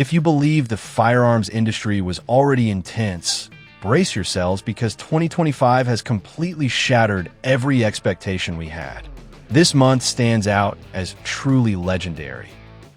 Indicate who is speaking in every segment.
Speaker 1: If you believe the firearms industry was already intense, brace yourselves because 2025 has completely shattered every expectation we had. This month stands out as truly legendary.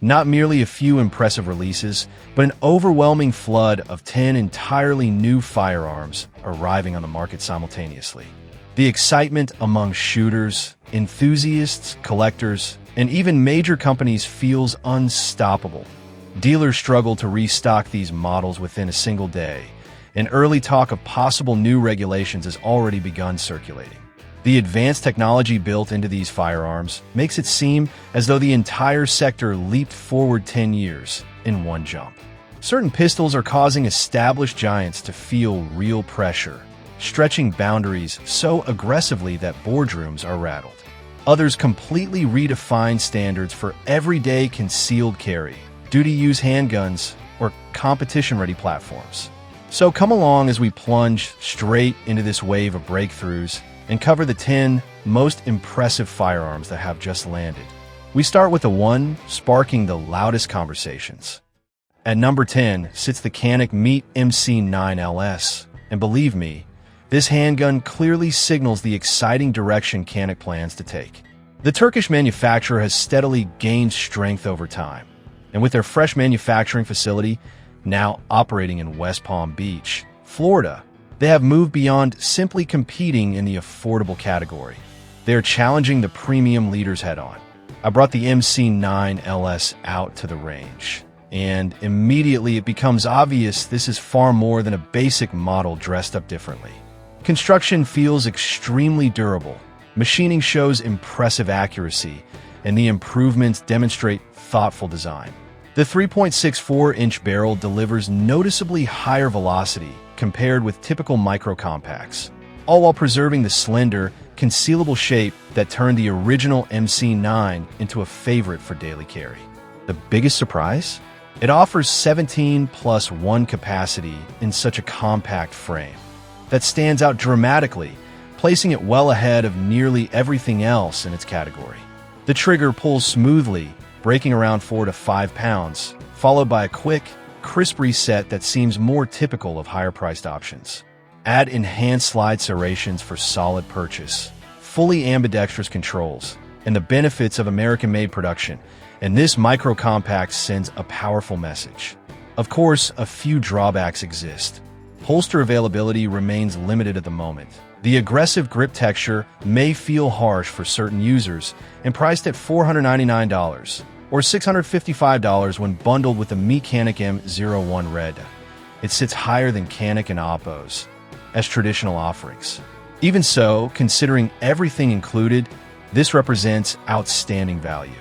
Speaker 1: Not merely a few impressive releases, but an overwhelming flood of 10 entirely new firearms arriving on the market simultaneously. The excitement among shooters, enthusiasts, collectors, and even major companies feels unstoppable. Dealers struggle to restock these models within a single day, and early talk of possible new regulations has already begun circulating. The advanced technology built into these firearms makes it seem as though the entire sector leaped forward 10 years in one jump. Certain pistols are causing established giants to feel real pressure, stretching boundaries so aggressively that boardrooms are rattled. Others completely redefine standards for everyday concealed carry, duty-use handguns, or competition-ready platforms. So come along as we plunge straight into this wave of breakthroughs and cover the 10 most impressive firearms that have just landed. We start with the one sparking the loudest conversations. At number 10 sits the Canik MC9LS, and believe me, this handgun clearly signals the exciting direction Canik plans to take. The Turkish manufacturer has steadily gained strength over time, and with their fresh manufacturing facility now operating in West Palm Beach, Florida, they have moved beyond simply competing in the affordable category. They are challenging the premium leaders head-on. I brought the MC9LS out to the range, and immediately it becomes obvious this is far more than a basic model dressed up differently. Construction feels extremely durable, machining shows impressive accuracy, and the improvements demonstrate thoughtful design. The 3.64-inch barrel delivers noticeably higher velocity compared with typical micro-compacts, all while preserving the slender, concealable shape that turned the original MC9 into a favorite for daily carry. The biggest surprise? It offers 17+1 capacity in such a compact frame that stands out dramatically, placing it well ahead of nearly everything else in its category. The trigger pulls smoothly, breaking around 4 to 5 pounds, followed by a quick, crisp reset that seems more typical of higher-priced options. Add enhanced slide serrations for solid purchase, fully ambidextrous controls, and the benefits of American-made production, and this micro-compact sends a powerful message. Of course, a few drawbacks exist. Holster availability remains limited at the moment. The aggressive grip texture may feel harsh for certain users, and priced at $499 or $655 when bundled with the Canik M01 Red. It sits higher than Canik and Oppo's as traditional offerings. Even so, considering everything included, this represents outstanding value.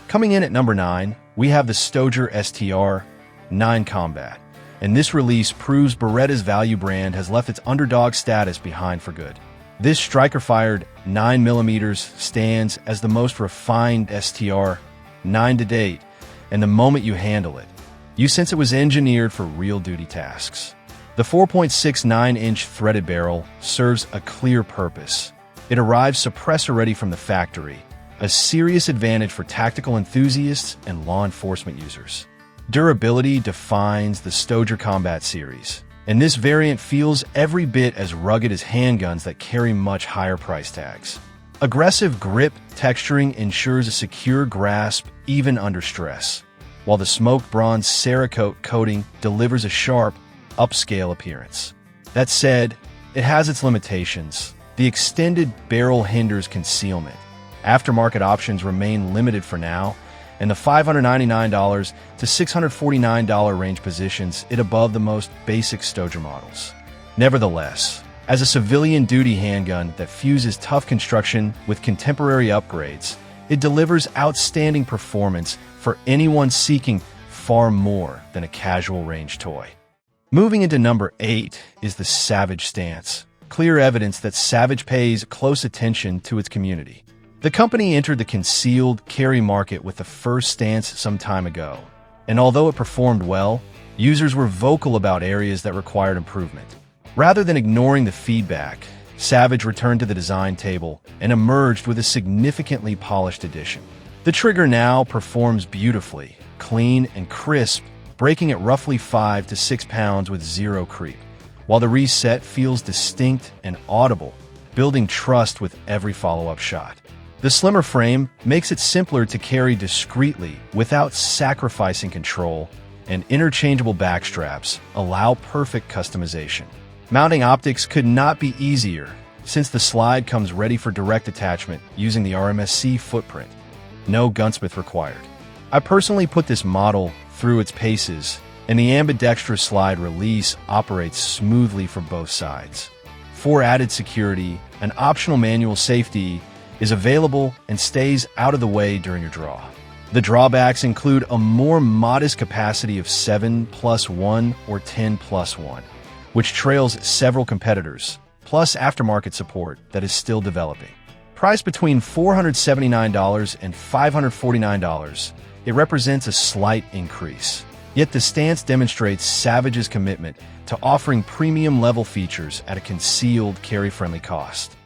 Speaker 1: Coming in at number 9, we have the Stoeger STR-9 Combat, and this release proves Beretta's value brand has left its underdog status behind for good. This striker-fired 9mm stands as the most refined STR-9 to date, and the moment you handle it, you sense it was engineered for real-duty tasks. The 4.69-inch threaded barrel serves a clear purpose. It arrives suppressor-ready from the factory, a serious advantage for tactical enthusiasts and law enforcement users. Durability defines the Stoeger Combat series, and this variant feels every bit as rugged as handguns that carry much higher price tags. Aggressive grip texturing ensures a secure grasp even under stress, while the smoked bronze Cerakote coating delivers a sharp, upscale appearance. That said, it has its limitations. The extended barrel hinders concealment. Aftermarket options remain limited for now, and the $599 to $649 range positions it above the most basic Stoeger models. Nevertheless, as a civilian duty handgun that fuses tough construction with contemporary upgrades, it delivers outstanding performance for anyone seeking far more than a casual range toy. Moving into number 8 is the Savage stance, clear evidence that Savage pays close attention to its community. The company entered the concealed carry market with the first stance some time ago, and although it performed well, users were vocal about areas that required improvement. Rather than ignoring the feedback, Savage returned to the design table and emerged with a significantly polished edition. The trigger now performs beautifully, clean and crisp, breaking at roughly 5 to 6 pounds with zero creep, while the reset feels distinct and audible, building trust with every follow-up shot. The slimmer frame makes it simpler to carry discreetly without sacrificing control, and interchangeable back straps allow perfect customization. Mounting optics could not be easier, since the slide comes ready for direct attachment using the RMSC footprint. No gunsmith required. I personally put this model through its paces, and the ambidextrous slide release operates smoothly for both sides. For added security, an optional manual safety is available and stays out of the way during your draw. The drawbacks include a more modest capacity of 7+1 or 10+1, which trails several competitors, plus aftermarket support that is still developing. Priced between $479 and $549, it represents a slight increase. Yet the stance demonstrates Savage's commitment to offering premium-level features at a concealed, carry-friendly cost.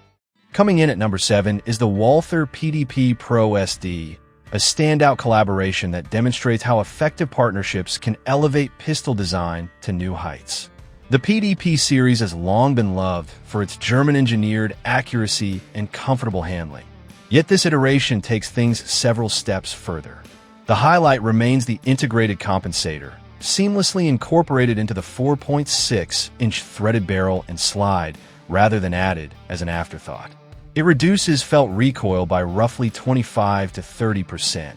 Speaker 1: Coming in at number 7 is the Walther PDP Pro SD, a standout collaboration that demonstrates how effective partnerships can elevate pistol design to new heights. The PDP series has long been loved for its German-engineered accuracy and comfortable handling. Yet this iteration takes things several steps further. The highlight remains the integrated compensator, seamlessly incorporated into the 4.6-inch threaded barrel and slide rather than added as an afterthought. It reduces felt recoil by roughly 25 to 30%,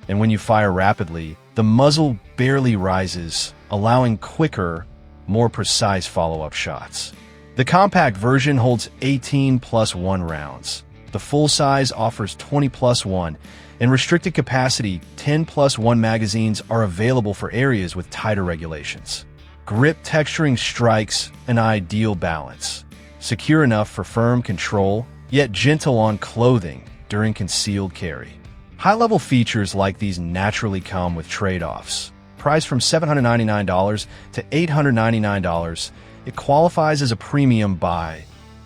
Speaker 1: and when you fire rapidly, the muzzle barely rises, allowing quicker, more precise follow-up shots. The compact version holds 18+1 rounds. The full size offers 20+1, and restricted capacity 10+1 magazines are available for areas with tighter regulations. Grip texturing strikes an ideal balance, secure enough for firm control, yet gentle on clothing during concealed carry. High-level features like these naturally come with trade-offs. Priced from $799 to $899, it qualifies as a premium buy.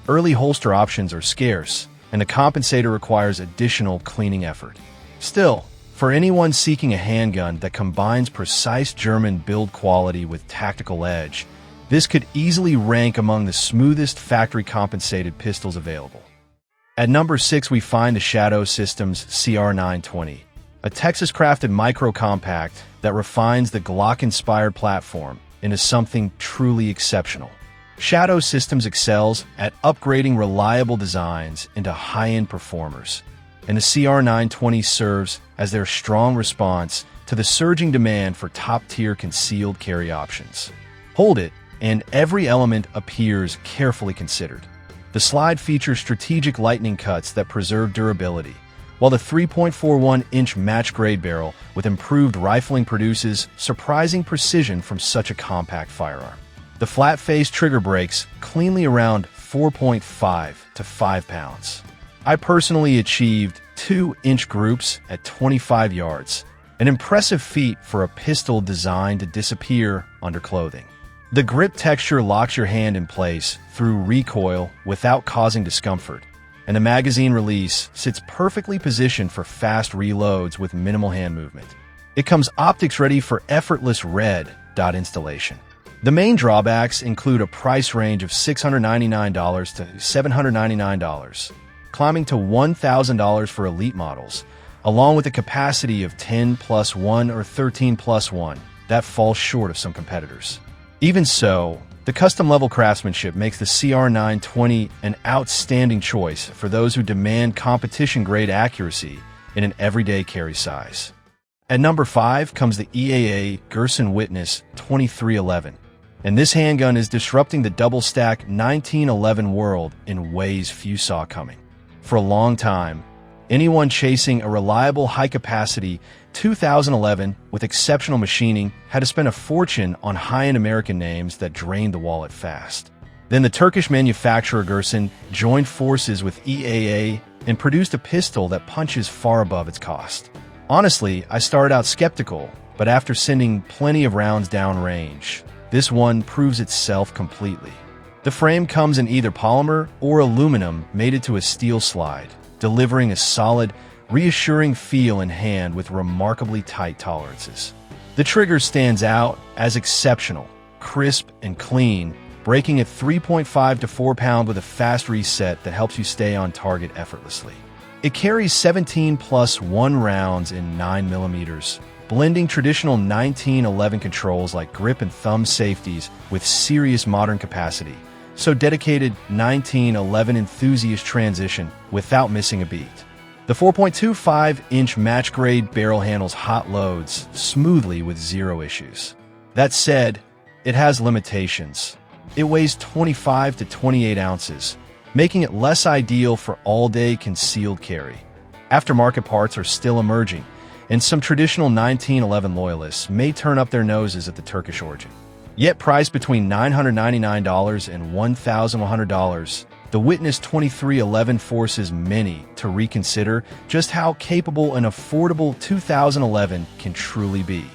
Speaker 1: Early holster options are scarce, and the compensator requires additional cleaning effort. Still, for anyone seeking a handgun that combines precise German build quality with tactical edge, this could easily rank among the smoothest factory-compensated pistols available. At number 6, we find the Shadow Systems CR920, a Texas-crafted micro-compact that refines the Glock-inspired platform into something truly exceptional. Shadow Systems excels at upgrading reliable designs into high-end performers, and the CR920 serves as their strong response to the surging demand for top-tier concealed carry options. Hold it, and every element appears carefully considered. The slide features strategic lightning cuts that preserve durability, while the 3.41-inch match-grade barrel with improved rifling produces surprising precision from such a compact firearm. The flat-face trigger breaks cleanly around 4.5 to 5 pounds. I personally achieved 2-inch groups at 25 yards, an impressive feat for a pistol designed to disappear under clothing. The grip texture locks your hand in place through recoil without causing discomfort, and the magazine release sits perfectly positioned for fast reloads with minimal hand movement. It comes optics ready for effortless red dot installation. The main drawbacks include a price range of $699 to $799, climbing to $1,000 for elite models, along with a capacity of 10+1 or 13+1 that falls short of some competitors. Even so, the custom-level craftsmanship makes the CR920 an outstanding choice for those who demand competition-grade accuracy in an everyday carry size. At number 5 comes the EAA Gerson Witness 2311, and this handgun is disrupting the double-stack 1911 world in ways few saw coming. For a long time, anyone chasing a reliable high-capacity 2011 with exceptional machining had to spend a fortune on high-end American names that drained the wallet fast. Then the Turkish manufacturer Gerson joined forces with EAA and produced a pistol that punches far above its cost. Honestly, I started out skeptical, but after sending plenty of rounds downrange, this one proves itself completely. The frame comes in either polymer or aluminum mated to a steel slide, delivering a solid, reassuring feel in hand with remarkably tight tolerances. The trigger stands out as exceptional, crisp and clean, breaking at 3.5 to 4 pound with a fast reset that helps you stay on target effortlessly. It carries 17+1 rounds in 9mm, blending traditional 1911 controls like grip and thumb safeties with serious modern capacity, so dedicated 1911 enthusiast transition without missing a beat. The 4.25-inch match-grade barrel handles hot loads smoothly with zero issues. That said, it has limitations. It weighs 25 to 28 ounces, making it less ideal for all-day concealed carry. Aftermarket parts are still emerging, and some traditional 1911 loyalists may turn up their noses at the Turkish origin. Yet priced between $999 and $1,100, the Witness 2311 forces many to reconsider just how capable an affordable 2011 can truly be.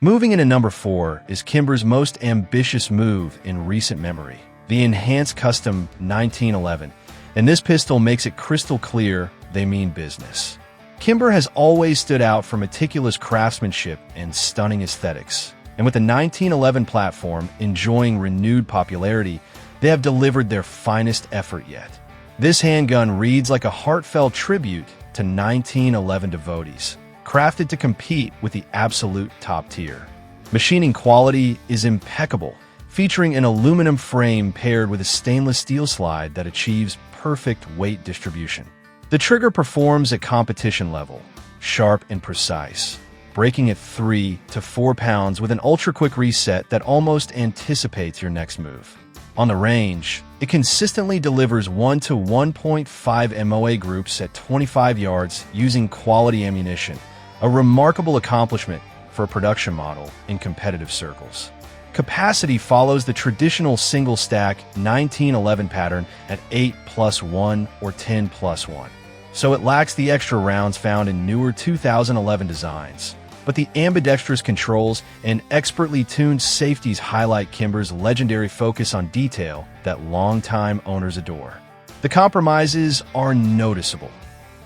Speaker 1: Moving into number 4 is Kimber's most ambitious move in recent memory, the Enhanced Custom 1911, and this pistol makes it crystal clear they mean business. Kimber has always stood out for meticulous craftsmanship and stunning aesthetics, and with the 1911 platform enjoying renewed popularity, they have delivered their finest effort yet. This handgun reads like a heartfelt tribute to 1911 devotees, crafted to compete with the absolute top tier. Machining quality is impeccable, featuring an aluminum frame paired with a stainless steel slide that achieves perfect weight distribution. The trigger performs at competition level, sharp and precise, breaking at 3 to 4 pounds with an ultra-quick reset that almost anticipates your next move. On the range, it consistently delivers 1 to 1.5 MOA groups at 25 yards using quality ammunition, a remarkable accomplishment for a production model in competitive circles. Capacity follows the traditional single-stack 1911 pattern at 8+1 or 10+1, so it lacks the extra rounds found in newer 2011 designs. But the ambidextrous controls and expertly tuned safeties highlight Kimber's legendary focus on detail that longtime owners adore. The compromises are noticeable,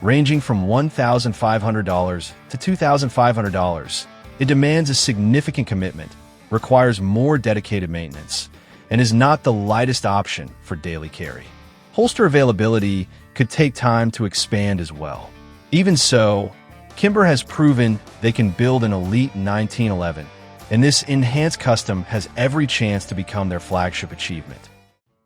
Speaker 1: ranging from $1,500 to $2,500. It demands a significant commitment, requires more dedicated maintenance, and is not the lightest option for daily carry. Holster availability could take time to expand as well. Even so, Kimber has proven they can build an elite 1911, and this Enhanced Custom has every chance to become their flagship achievement.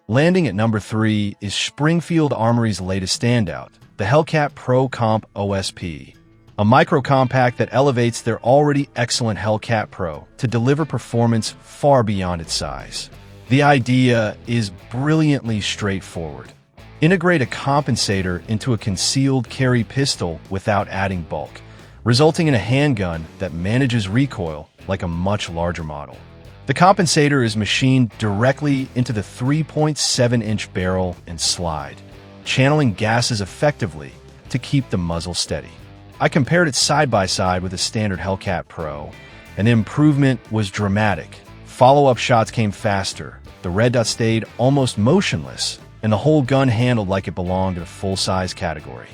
Speaker 1: Landing at number 3 is Springfield Armory's latest standout, the Hellcat Pro Comp OSP, a micro-compact that elevates their already excellent Hellcat Pro to deliver performance far beyond its size. The idea is brilliantly straightforward. Integrate a compensator into a concealed carry pistol without adding bulk, resulting in a handgun that manages recoil like a much larger model. The compensator is machined directly into the 3.7-inch barrel and slide, channeling gases effectively to keep the muzzle steady. I compared it side by side with a standard Hellcat Pro, and the improvement was dramatic. Follow-up shots came faster, the red dot stayed almost motionless, and the whole gun handled like it belonged in a full-size category.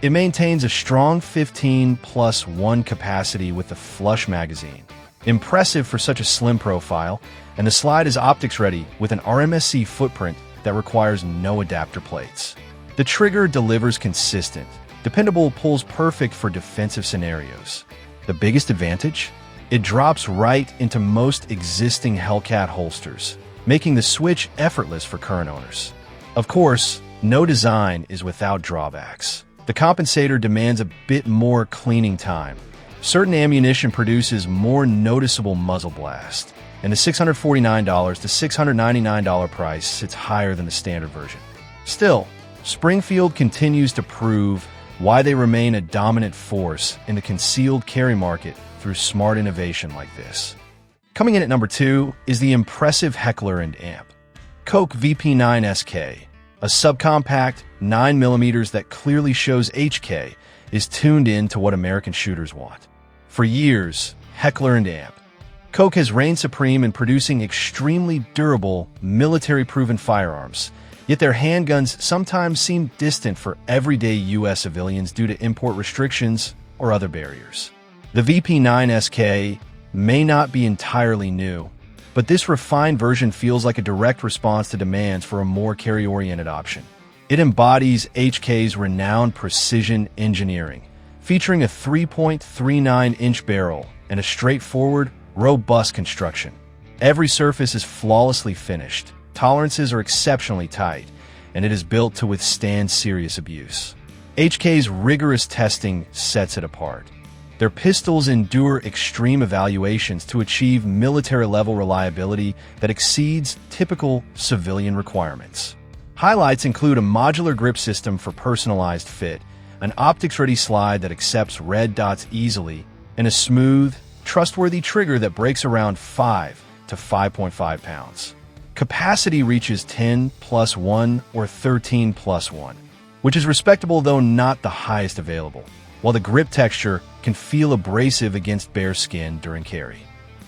Speaker 1: It maintains a strong 15+1 capacity with the flush magazine. Impressive for such a slim profile, and the slide is optics-ready with an RMSC footprint that requires no adapter plates. The trigger delivers consistent, dependable pulls perfect for defensive scenarios. The biggest advantage? It drops right into most existing Hellcat holsters, making the switch effortless for current owners. Of course, no design is without drawbacks. The compensator demands a bit more cleaning time. Certain ammunition produces more noticeable muzzle blast, and the $649 to $699 price sits higher than the standard version. Still, Springfield continues to prove why they remain a dominant force in the concealed carry market through smart innovation like this. Coming in at number 2 is the impressive Heckler & Amp Coke VP9 SK, a subcompact 9mm that clearly shows HK is tuned in to what American shooters want. For years, Heckler & Amp Coke has reigned supreme in producing extremely durable, military-proven firearms, yet their handguns sometimes seem distant for everyday U.S. civilians due to import restrictions or other barriers. The VP9 SK may not be entirely new, but this refined version feels like a direct response to demands for a more carry-oriented option. It embodies HK's renowned precision engineering, featuring a 3.39-inch barrel and a straightforward, robust construction. Every surface is flawlessly finished, tolerances are exceptionally tight, and it is built to withstand serious abuse. HK's rigorous testing sets it apart. Their pistols endure extreme evaluations to achieve military-level reliability that exceeds typical civilian requirements. Highlights include a modular grip system for personalized fit, an optics-ready slide that accepts red dots easily, and a smooth, trustworthy trigger that breaks around 5 to 5.5 pounds. Capacity reaches 10 plus 1 or 13 plus 1, which is respectable though not the highest available, while the grip texture can feel abrasive against bare skin during carry.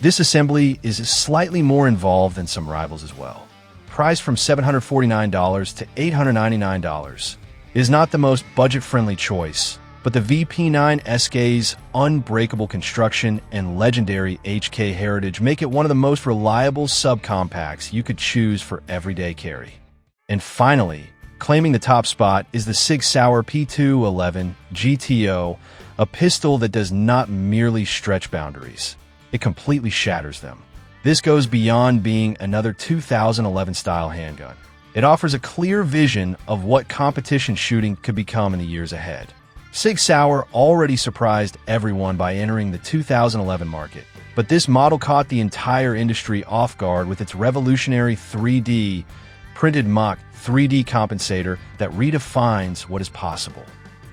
Speaker 1: This assembly is slightly more involved than some rivals as well. Priced from $749 to $899, is not the most budget-friendly choice, but the VP9 SK's unbreakable construction and legendary HK heritage make it one of the most reliable subcompacts you could choose for everyday carry. And finally, claiming the top spot is the SIG Sauer P211 GTO, a pistol that does not merely stretch boundaries, it completely shatters them. This goes beyond being another 2011-style handgun. It offers a clear vision of what competition shooting could become in the years ahead. SIG Sauer already surprised everyone by entering the 2011 market, but this model caught the entire industry off guard with its revolutionary 3D printed Mach 3D compensator that redefines what is possible.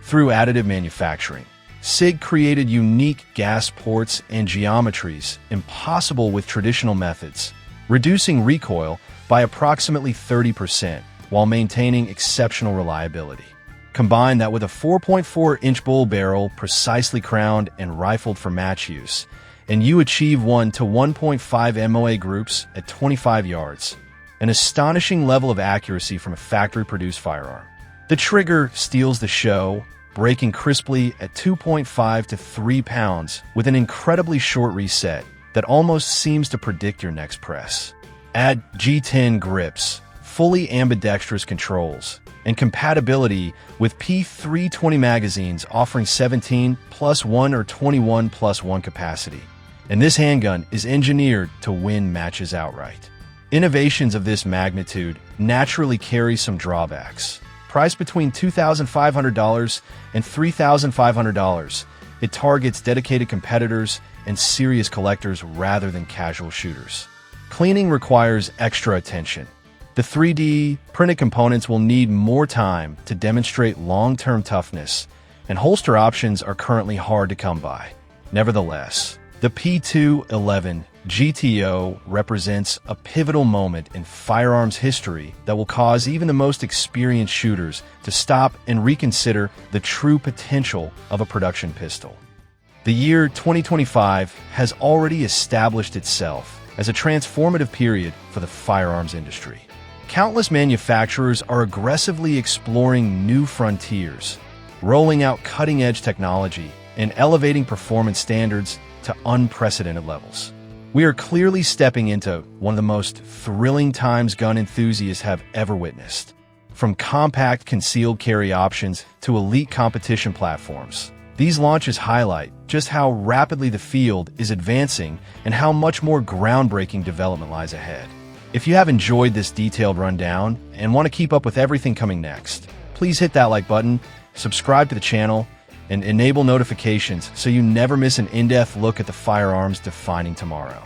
Speaker 1: Through additive manufacturing, SIG created unique gas ports and geometries impossible with traditional methods, reducing recoil by approximately 30% while maintaining exceptional reliability. Combine that with a 4.4-inch bull barrel precisely crowned and rifled for match use, and you achieve 1 to 1.5 MOA groups at 25 yards, an astonishing level of accuracy from a factory-produced firearm. The trigger steals the show, breaking crisply at 2.5 to 3 pounds with an incredibly short reset that almost seems to predict your next press. Add G10 grips, fully ambidextrous controls, and compatibility with P320 magazines offering 17 plus 1 or 21 plus 1 capacity. And this handgun is engineered to win matches outright. Innovations of this magnitude naturally carry some drawbacks. Priced between $2,500 and $3,500, it targets dedicated competitors and serious collectors rather than casual shooters. Cleaning requires extra attention. The 3D printed components will need more time to demonstrate long-term toughness, and holster options are currently hard to come by. Nevertheless, the P211 GTO represents a pivotal moment in firearms history that will cause even the most experienced shooters to stop and reconsider the true potential of a production pistol. The year 2025 has already established itself as a transformative period for the firearms industry. Countless manufacturers are aggressively exploring new frontiers, rolling out cutting-edge technology and elevating performance standards to unprecedented levels. We are clearly stepping into one of the most thrilling times gun enthusiasts have ever witnessed. From compact concealed carry options to elite competition platforms, these launches highlight just how rapidly the field is advancing and how much more groundbreaking development lies ahead. If you have enjoyed this detailed rundown and want to keep up with everything coming next, please hit that like button, subscribe to the channel, and enable notifications so you never miss an in-depth look at the firearms defining tomorrow.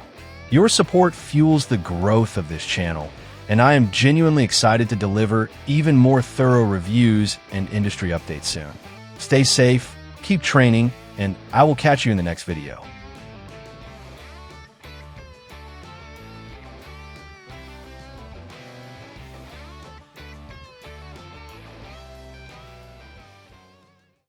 Speaker 1: Your support fuels the growth of this channel, and I am genuinely excited to deliver even more thorough reviews and industry updates soon. Stay safe, keep training, and I will catch you in the next video.